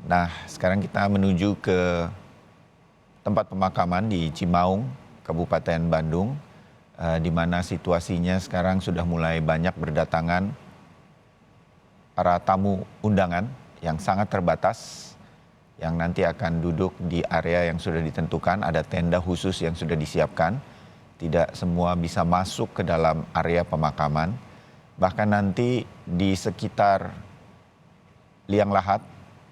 Nah, sekarang kita menuju ke tempat pemakaman di Cimaung, Kabupaten Bandung, di mana situasinya sekarang sudah mulai banyak berdatangan para tamu undangan yang sangat terbatas, yang nanti akan duduk di area yang sudah ditentukan, ada tenda khusus yang sudah disiapkan. Tidak semua bisa masuk ke dalam area pemakaman. Bahkan nanti di sekitar liang lahat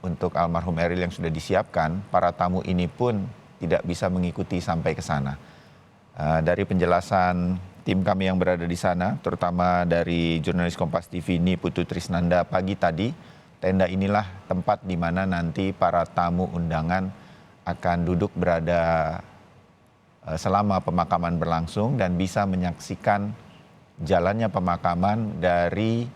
untuk almarhum Eril yang sudah disiapkan, para tamu ini pun tidak bisa mengikuti sampai ke sana. Dari penjelasan tim kami yang berada di sana, terutama dari jurnalis Kompas TV ini Putu Trisnanda pagi tadi, tenda inilah tempat di mana nanti para tamu undangan akan duduk berada selama pemakaman berlangsung dan bisa menyaksikan jalannya pemakaman dari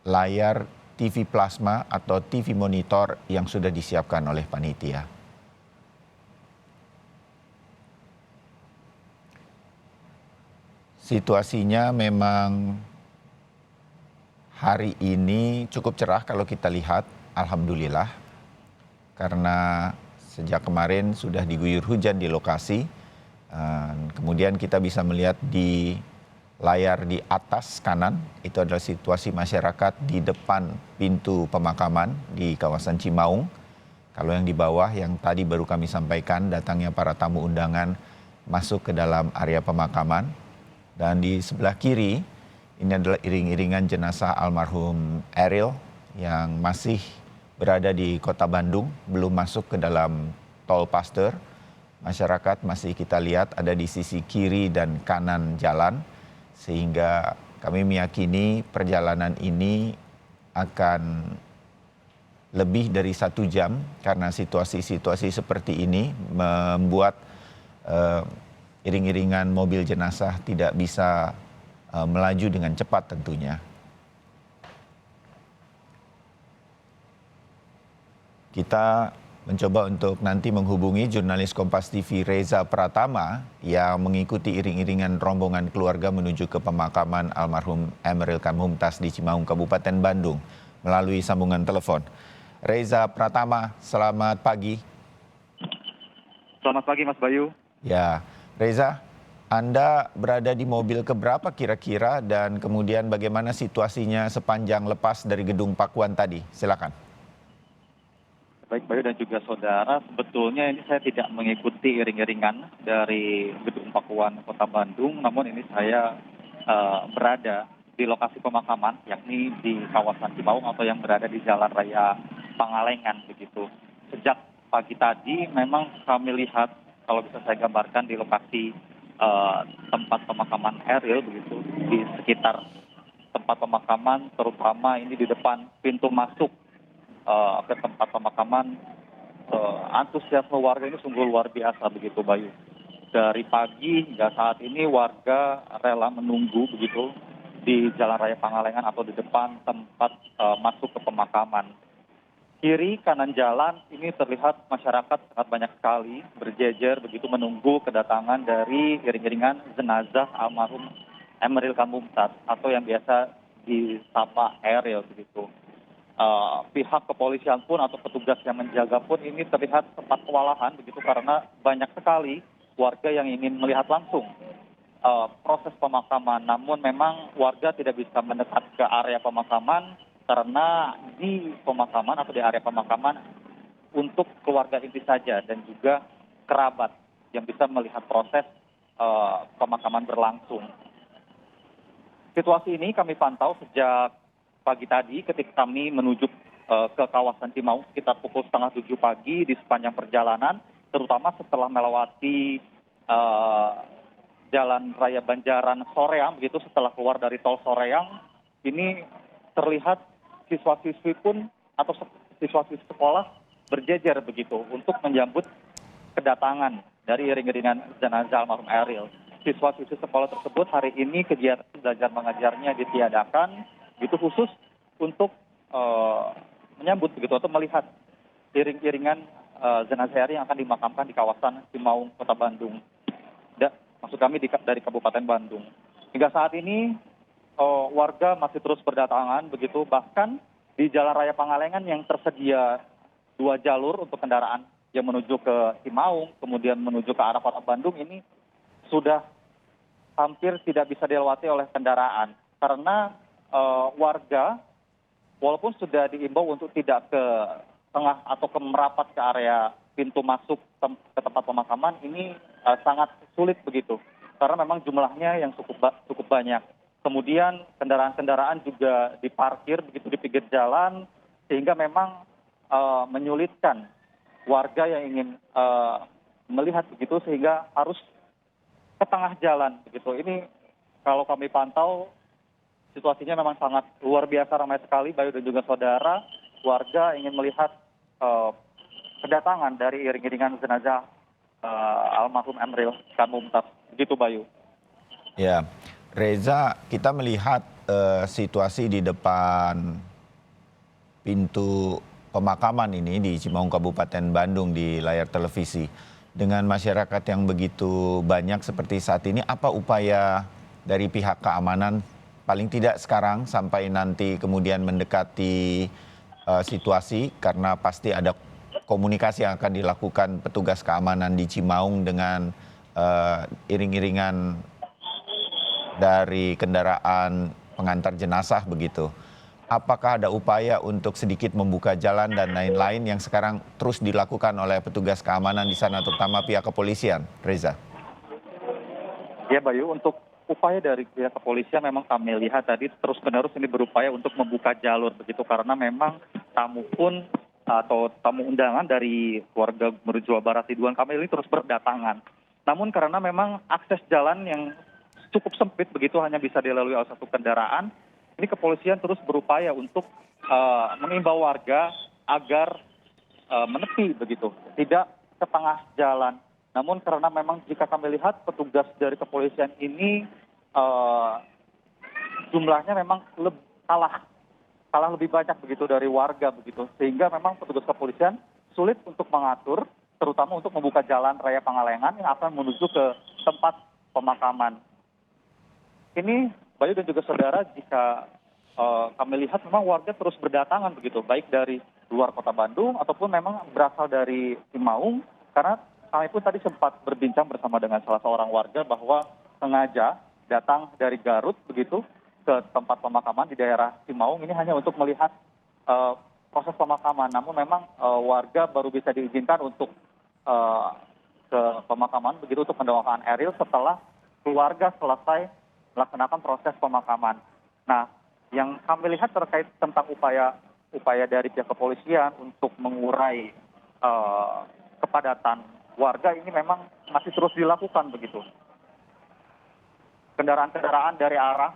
layar TV plasma atau TV monitor yang sudah disiapkan oleh panitia. Situasinya memang hari ini cukup cerah kalau kita lihat, alhamdulillah. Karena sejak kemarin sudah diguyur hujan di lokasi. Kemudian kita bisa melihat di layar di atas kanan, itu adalah situasi masyarakat di depan pintu pemakaman di kawasan Cimaung. Kalau yang di bawah yang tadi baru kami sampaikan, datangnya para tamu undangan masuk ke dalam area pemakaman. Dan di sebelah kiri, ini adalah iring-iringan jenazah almarhum Eril yang masih berada di kota Bandung, belum masuk ke dalam tol Paster. Masyarakat masih kita lihat ada di sisi kiri dan kanan jalan, sehingga kami meyakini perjalanan ini akan lebih dari 1 jam karena situasi-situasi seperti ini membuat iring-iringan mobil jenazah tidak bisa melaju dengan cepat tentunya. Kita mencoba untuk nanti menghubungi jurnalis Kompas TV Reza Pratama yang mengikuti iring-iringan rombongan keluarga menuju ke pemakaman almarhum Emeril Khan Mumtaz di Cimaung, Kabupaten Bandung melalui sambungan telepon. Reza Pratama, selamat pagi. Selamat pagi Mas Bayu. Ya, Reza, Anda berada di mobil keberapa kira-kira dan kemudian bagaimana situasinya sepanjang lepas dari gedung Pakuan tadi? Silakan. Baik Bayu dan juga saudara, sebetulnya ini saya tidak mengikuti iring-iringan dari gedung Pakuan Kota Bandung, namun ini saya berada di lokasi pemakaman, yakni di kawasan Cimaung atau yang berada di Jalan Raya Pangalengan begitu. Sejak pagi tadi memang kami lihat, kalau bisa saya gambarkan di lokasi tempat pemakaman Eril begitu, di sekitar tempat pemakaman, terutama ini di depan pintu masuk ke tempat pemakaman, antusiasme warga ini sungguh luar biasa begitu Bayu. Dari pagi hingga saat ini warga rela menunggu begitu di Jalan Raya Pangalengan atau di depan tempat masuk ke pemakaman. Kiri kanan jalan ini terlihat masyarakat sangat banyak sekali berjejer begitu menunggu kedatangan dari iring-iringan jenazah almarhum Emeril Khan Mumtaz atau yang biasa disapa Eril begitu. Pihak kepolisian pun atau petugas yang menjaga pun ini terlihat sempat kewalahan begitu karena banyak sekali warga yang ingin melihat langsung proses pemakaman. Namun memang warga tidak bisa mendekat ke area pemakaman karena di pemakaman atau di area pemakaman untuk keluarga inti saja dan juga kerabat yang bisa melihat proses pemakaman berlangsung. Situasi ini kami pantau sejak pagi tadi ketika kami menuju ke kawasan Cimaung sekitar pukul 6:30 pagi di sepanjang perjalanan, terutama setelah melewati Jalan Raya Banjaran Soreang begitu, setelah keluar dari tol Soreang ini terlihat siswa-siswi pun atau siswa-siswi sekolah berjejer begitu untuk menyambut kedatangan dari iring-iringan jenazah almarhum Eril. Siswa-siswi sekolah tersebut hari ini kegiatan belajar mengajarnya ditiadakan, itu khusus untuk menyambut begitu atau melihat iring-iringan jenazah Eril yang akan dimakamkan di kawasan Cimaung, Kota Bandung. Maksud kami dari Kabupaten Bandung. Hingga saat ini warga masih terus berdatangan begitu, bahkan di Jalan Raya Pangalengan yang tersedia dua jalur untuk kendaraan yang menuju ke Cimaung, kemudian menuju ke arah kota Bandung ini sudah hampir tidak bisa dilewati oleh kendaraan. Karena warga walaupun sudah diimbau untuk tidak ke tengah atau ke merapat ke area pintu masuk ke tempat pemakaman, ini sangat sulit begitu. Karena memang jumlahnya yang cukup banyak. Kemudian kendaraan-kendaraan juga diparkir begitu di pinggir jalan, sehingga memang menyulitkan warga yang ingin melihat begitu, sehingga harus ke tengah jalan begitu. Ini kalau kami pantau situasinya memang sangat luar biasa ramai sekali, Bayu dan juga saudara. Warga ingin melihat kedatangan dari iring-iringan jenazah almarhum Emril Khan Mumtaz. Begitu, Bayu. Ya, Reza, kita melihat situasi di depan pintu pemakaman ini di Cimaung Kabupaten Bandung di layar televisi. Dengan masyarakat yang begitu banyak seperti saat ini, apa upaya dari pihak keamanan paling tidak sekarang sampai nanti kemudian mendekati situasi, karena pasti ada komunikasi yang akan dilakukan petugas keamanan di Cimaung dengan iring-iringan dari kendaraan pengantar jenazah begitu. Apakah ada upaya untuk sedikit membuka jalan dan lain-lain yang sekarang terus dilakukan oleh petugas keamanan di sana, terutama pihak kepolisian, Reza? Ya, Bayu, untuk upaya dari pihak kepolisian memang kami lihat tadi terus-menerus ini berupaya untuk membuka jalur begitu, karena memang tamu pun atau tamu undangan dari keluarga Gubernur Jawa Barat Ridwan Kamil ini terus berdatangan. Namun karena memang akses jalan yang cukup sempit begitu, hanya bisa dilalui oleh satu kendaraan, ini kepolisian terus berupaya untuk mengimbau warga agar menepi begitu, tidak ke tengah jalan. Namun karena memang jika kami lihat petugas dari kepolisian ini jumlahnya memang kalah lebih banyak begitu dari warga begitu, sehingga memang petugas kepolisian sulit untuk mengatur, terutama untuk membuka jalan raya Pangalengan yang akan menuju ke tempat pemakaman. Ini, Bayu dan juga saudara, jika kami lihat memang warga terus berdatangan begitu, baik dari luar kota Bandung ataupun memang berasal dari Cimaung, karena kami pun tadi sempat berbincang bersama dengan salah seorang warga bahwa sengaja datang dari Garut begitu ke tempat pemakaman di daerah Cimaung ini hanya untuk melihat proses pemakaman. Namun memang warga baru bisa diizinkan untuk ke pemakaman begitu untuk mendoakan Eril setelah keluarga selesai melaksanakan proses pemakaman. Nah, yang kami lihat terkait tentang upaya dari pihak kepolisian untuk mengurai kepadatan warga ini memang masih terus dilakukan begitu. Kendaraan-kendaraan dari arah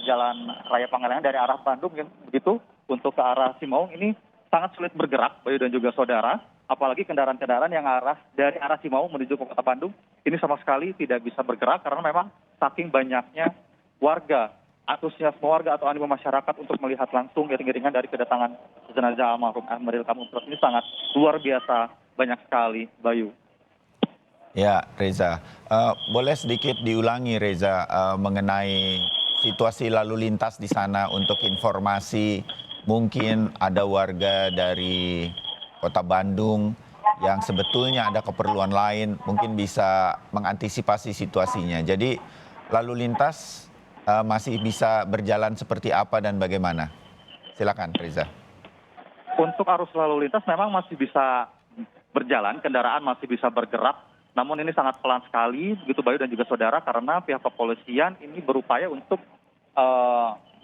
Jalan Raya Pangalengan dari arah Bandung begitu untuk ke arah Cimaung ini sangat sulit bergerak, Bayu dan juga saudara. Apalagi kendaraan-kendaraan yang dari arah Cimaung menuju ke kota Bandung ini sama sekali tidak bisa bergerak karena memang saking banyaknya warga, antusiasme warga atau animo masyarakat untuk melihat langsung iring-iringan dari kedatangan jenazah almarhum Emril Khan Mumtaz ini sangat luar biasa banyak sekali, Bayu. Ya, Reza. Boleh sedikit diulangi, Reza, mengenai situasi lalu lintas di sana untuk informasi. Mungkin ada warga dari Kota Bandung yang sebetulnya ada keperluan lain, mungkin bisa mengantisipasi situasinya. Jadi lalu lintas masih bisa berjalan seperti apa dan bagaimana? Silakan, Reza. Untuk arus lalu lintas memang masih bisa berjalan, kendaraan masih bisa bergerak. Namun ini sangat pelan sekali, begitu Bayu dan juga saudara, karena pihak kepolisian ini berupaya untuk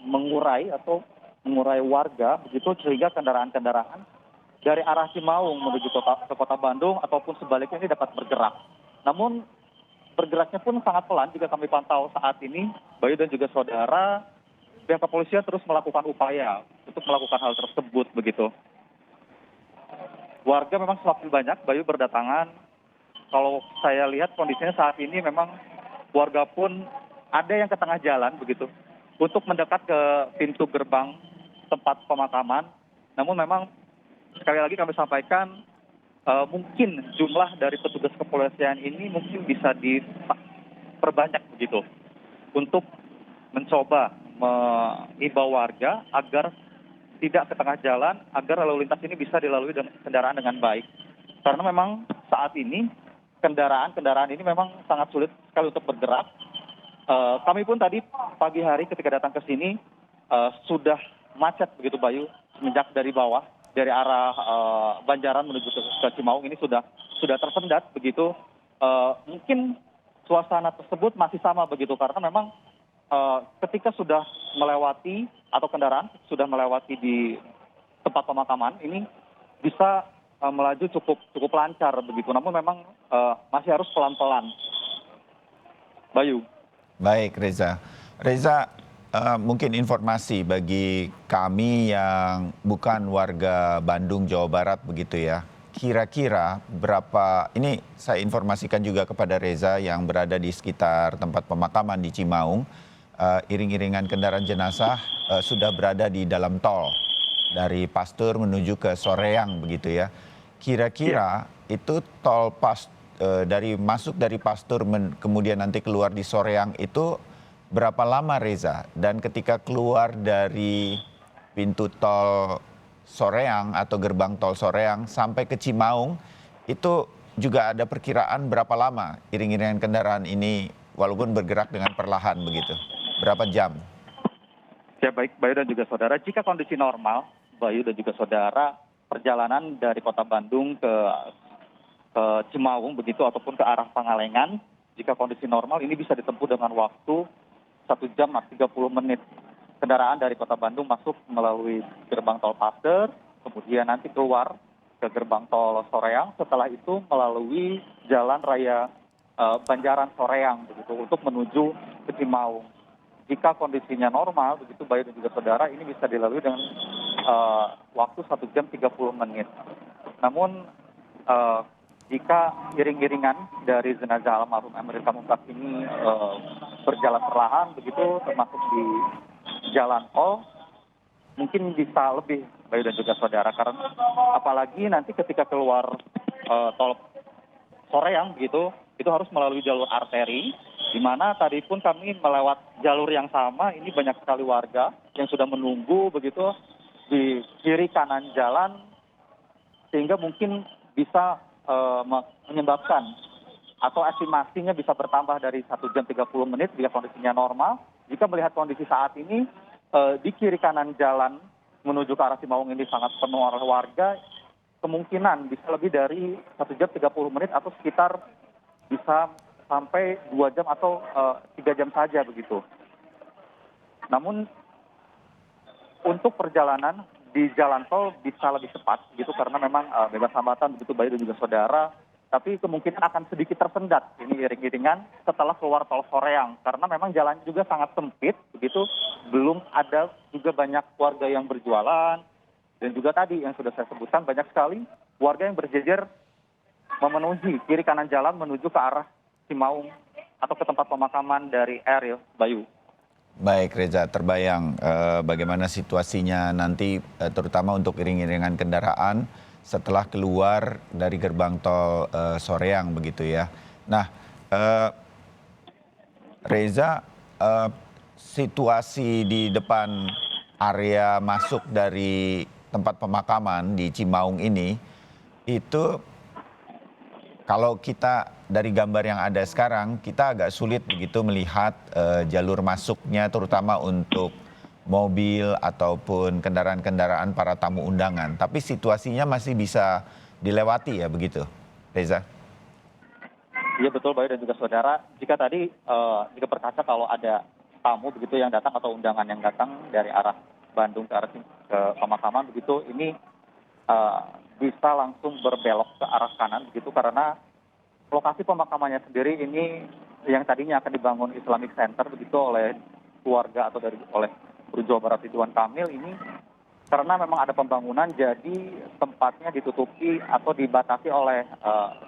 mengurai warga, begitu sehingga kendaraan-kendaraan dari arah Cimaung menuju ke kota Bandung ataupun sebaliknya ini dapat bergerak. Namun bergeraknya pun sangat pelan jika kami pantau saat ini, Bayu dan juga saudara, pihak kepolisian terus melakukan upaya untuk melakukan hal tersebut begitu. Warga memang semakin banyak, Bayu, berdatangan. Kalau saya lihat kondisinya saat ini memang warga pun ada yang ke tengah jalan begitu untuk mendekat ke pintu gerbang tempat pemakaman. Namun memang sekali lagi kami sampaikan mungkin jumlah dari petugas kepolisian ini mungkin bisa diperbanyak begitu untuk mencoba mengimbau warga agar tidak ke tengah jalan agar lalu lintas ini bisa dilalui dengan kendaraan dengan baik. Karena memang saat ini kendaraan-kendaraan ini memang sangat sulit sekali untuk bergerak. Kami pun tadi pagi hari ketika datang ke sini sudah macet begitu Bayu, semenjak dari bawah dari arah Banjaran menuju ke Cimaung ini sudah tersendat begitu. Mungkin suasana tersebut masih sama begitu karena memang ketika sudah melewati atau kendaraan sudah melewati di tempat pemakaman ini bisa melaju cukup lancar begitu. Namun memang masih harus pelan-pelan. Bayu. Baik Reza. Reza, mungkin informasi bagi kami yang bukan warga Bandung, Jawa Barat begitu ya. Kira-kira berapa, ini saya informasikan juga kepada Reza yang berada di sekitar tempat pemakaman di Cimaung, iring-iringan kendaraan jenazah sudah berada di dalam tol dari Pasteur menuju ke Soreang begitu ya. Kira-kira itu tol dari masuk dari Pasteur kemudian nanti keluar di Soreang itu berapa lama Reza? Dan ketika keluar dari pintu tol Soreang atau gerbang tol Soreang sampai ke Cimaung itu juga ada perkiraan berapa lama iring-iringan kendaraan ini walaupun bergerak dengan perlahan begitu? Berapa jam? Ya baik Bayu dan juga saudara, jika kondisi normal Bayu dan juga saudara, perjalanan dari kota Bandung ke Cimaung begitu ataupun ke arah Pangalengan, jika kondisi normal ini bisa ditempuh dengan waktu 1 jam 30 menit. Kendaraan dari kota Bandung masuk melalui gerbang tol Pasteur, kemudian nanti keluar ke gerbang tol Soreang, setelah itu melalui jalan raya Banjaran Soreang begitu untuk menuju ke Cimaung. Jika kondisinya normal begitu Bayu dan juga saudara, ini bisa dilalui dengan waktu 1 jam 30 menit. Namun jika iring-iringan dari jenazah almarhum Emeril Kan Mumtaz ini berjalan perlahan begitu, termasuk di jalan tol, mungkin bisa lebih Bayu dan juga saudara, karena apalagi nanti ketika keluar tol Soreang begitu, itu harus melalui jalur arteri, di mana tadi pun kami melewat jalur yang sama, ini banyak sekali warga yang sudah menunggu begitu di kiri kanan jalan, sehingga mungkin bisa menyebabkan atau estimasinya bisa bertambah dari 1 jam 30 menit jika kondisinya normal. Jika melihat kondisi saat ini di kiri kanan jalan menuju ke arah Cimaung ini sangat penuh oleh warga, kemungkinan bisa lebih dari 1 jam 30 menit atau sekitar bisa sampai 2 jam atau 3 jam saja begitu. Namun untuk perjalanan di jalan tol bisa lebih cepat gitu karena memang bebas hambatan begitu Bayu dan juga saudara, tapi kemungkinan akan sedikit tersendat ini iring-iringan setelah keluar tol Soreang karena memang jalannya juga sangat sempit begitu, belum ada juga banyak warga yang berjualan dan juga tadi yang sudah saya sebutkan banyak sekali warga yang berjejer memenuhi kiri kanan jalan menuju ke arah Cimaung atau ke tempat pemakaman dari Eril, Bayu. Baik Reza, terbayang bagaimana situasinya nanti terutama untuk iring-iringan kendaraan setelah keluar dari gerbang tol Soreang begitu ya. Nah Reza, situasi di depan area masuk dari tempat pemakaman di Cimaung ini itu kalau kita dari gambar yang ada sekarang, kita agak sulit begitu melihat jalur masuknya terutama untuk mobil ataupun kendaraan-kendaraan para tamu undangan. Tapi situasinya masih bisa dilewati ya begitu, Reza? Iya betul Bayu dan juga saudara. Jika tadi jika berkaca kalau ada tamu begitu yang datang atau undangan yang datang dari arah Bandung ke arah ke pemakaman begitu, ini bisa langsung berbelok ke arah kanan begitu karena lokasi pemakamannya sendiri ini yang tadinya akan dibangun Islamic Center begitu oleh keluarga atau oleh Gubernur Jawa Barat Ridwan Kamil ini karena memang ada pembangunan jadi tempatnya ditutupi atau dibatasi oleh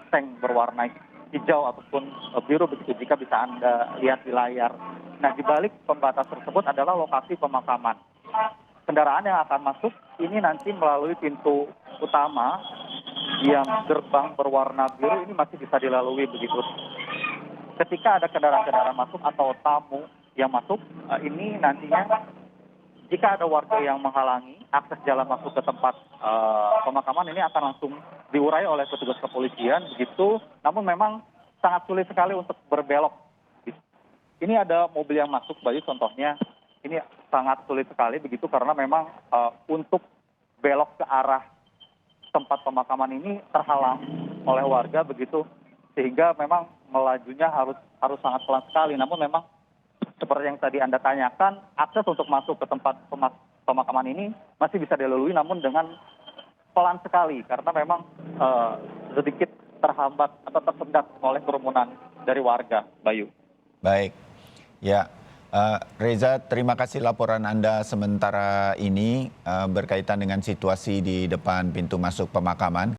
seng berwarna hijau ataupun biru begitu jika bisa Anda lihat di layar. Nah di balik pembatas tersebut adalah lokasi pemakaman. Kendaraan yang akan masuk ini nanti melalui pintu utama yang gerbang berwarna biru ini masih bisa dilalui begitu. Ketika ada kendaraan-kendaraan masuk atau tamu yang masuk, ini nantinya jika ada warga yang menghalangi akses jalan masuk ke tempat pemakaman ini akan langsung diurai oleh petugas kepolisian begitu. Namun memang sangat sulit sekali untuk berbelok. Ini ada mobil yang masuk, Bayu, contohnya ini sangat sulit sekali begitu karena memang untuk belok ke arah tempat pemakaman ini terhalang oleh warga begitu, sehingga memang melajunya harus sangat pelan sekali. Namun memang seperti yang tadi Anda tanyakan, akses untuk masuk ke tempat pemakaman ini masih bisa dilalui namun dengan pelan sekali karena memang sedikit terhambat atau tersendat oleh kerumunan dari warga, Bayu. Baik, ya. Reza, terima kasih laporan Anda sementara ini berkaitan dengan situasi di depan pintu masuk pemakaman.